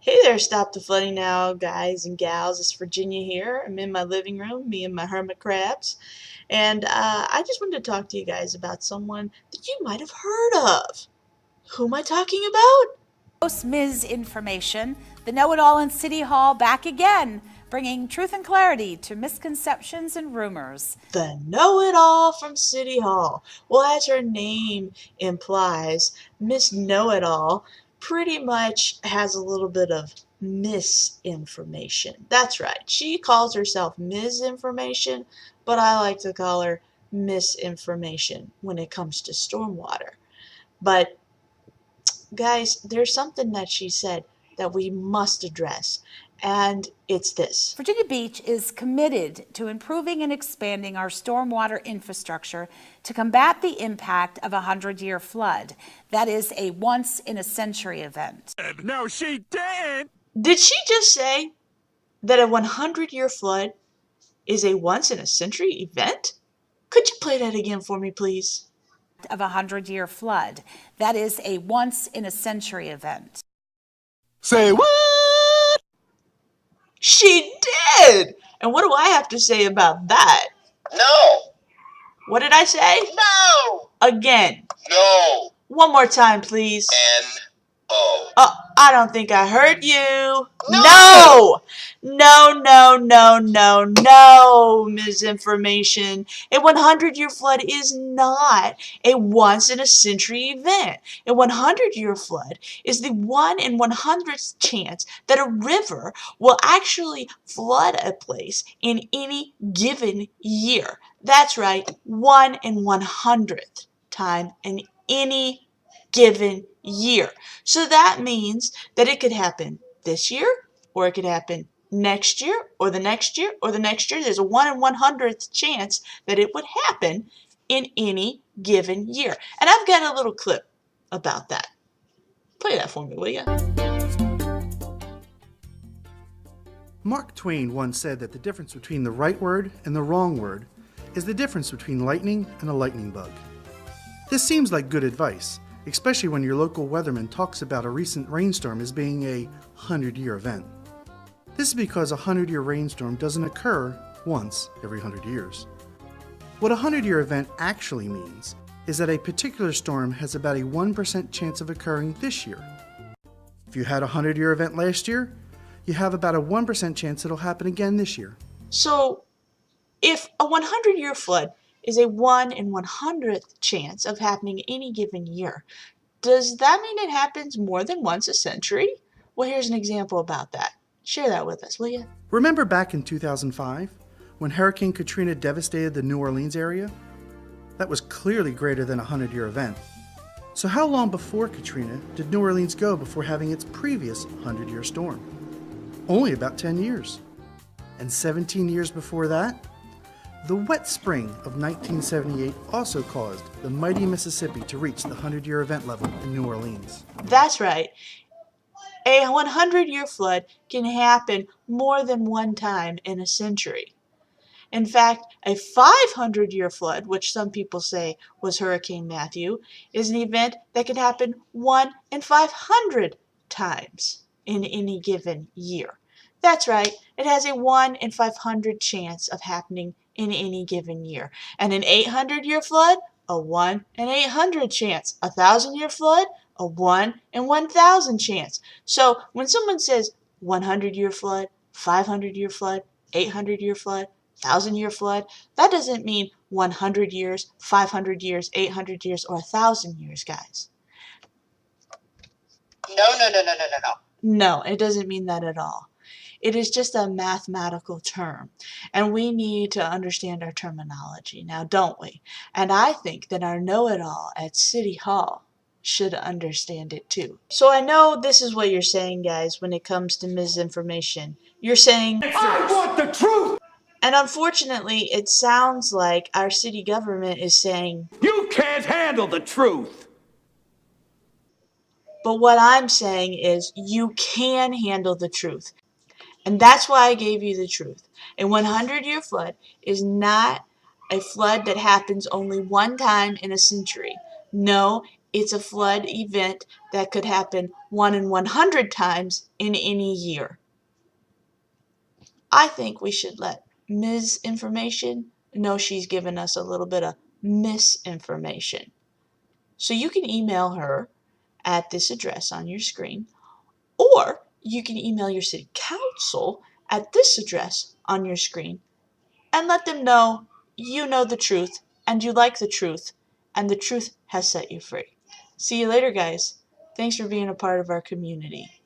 Hey there, stop the flooding now, guys and gals. It's Virginia here. I'm in my living room, me and my hermit crabs. And I just wanted to talk to you guys about someone that you might have heard of. Who am I talking about? Misinformation, the know-it-all in City Hall back again, bringing truth and clarity to misconceptions and rumors. The know-it-all from City Hall. Well, as her name implies, Miss Know-it-all pretty much has a little bit of misinformation. That's right. She calls herself Misinformation, but I like to call her misinformation when it comes to stormwater. But guys, there's something that she said that we must address, and it's this. Virginia Beach is committed to improving and expanding our stormwater infrastructure to combat the impact of a 100-year flood. That is a once-in-a-century event. No, she didn't! Did she just say that a 100-year flood is a once-in-a-century event? Could you play that again for me, please? Of a 100-year flood. That is a once-in-a-century event. Say what? She did! And what do I have to say about that? No! What did I say? No! Again. No! One more time, please. N-O. Oh, I don't think I heard you. No! No, misinformation. A 100-year flood is not a once-in-a-century event. A 100-year flood is the 1 in 100th chance that a river will actually flood a place in any given year. That's right, 1 in 100th time in any given year. So that means that it could happen this year, or it could happen next year, or the next year, or the next year. There's a 1 in 100th chance that it would happen in any given year. And I've got a little clip about that. Play that for me, will you? Mark Twain once said that the difference between the right word and the wrong word is the difference between lightning and a lightning bug. This seems like good advice, especially when your local weatherman talks about a recent rainstorm as being a 100-year event. This is because a 100-year rainstorm doesn't occur once every 100 years. What a 100-year event actually means is that a particular storm has about a 1% chance of occurring this year. If you had a 100-year event last year, you have about a 1% chance it'll happen again this year. So, if a 100-year flood is a 1 in 100th chance of happening any given year, does that mean it happens more than once a century? Well, here's an example about that. Share that with us, will you? Remember back in 2005, when Hurricane Katrina devastated the New Orleans area? That was clearly greater than a 100-year event. So how long before Katrina did New Orleans go before having its previous 100-year storm? Only about 10 years. And 17 years before that? The wet spring of 1978 also caused the mighty Mississippi to reach the 100-year event level in New Orleans. That's right. A 100-year flood can happen more than one time in a century. In fact, a 500-year flood, which some people say was Hurricane Matthew, is an event that can happen 1 in 500 times in any given year. That's right, it has a 1 in 500 chance of happening in any given year. And an 800-year flood, a 1 in 800 chance. A 1,000-year flood, a 1 in 1,000 chance. So when someone says 100-year flood, 500-year flood, 800-year flood, 1,000-year flood, that doesn't mean 100 years, 500 years, 800 years, or 1,000 years, guys. No. No, it doesn't mean that at all. It is just a mathematical term, and we need to understand our terminology now, don't we? And I think that our know-it-all at City Hall should understand it too. So I know this is what you're saying, guys, when it comes to misinformation. You're saying, I want the truth! and unfortunately, it sounds like our city government is saying, You can't handle the truth! but what I'm saying is you can handle the truth. And that's why I gave you the truth. A 100-year flood is not a flood that happens only one time in a century. No, It's a flood event that could happen 1 in 100 times in any year. I think we should let Ms. Information know she's given us a little bit of misinformation. So you can email her at this address on your screen, or you can email your city council at this address on your screen and let them know you know the truth and you like the truth and the truth has set you free. See you later, guys. Thanks for being a part of our community.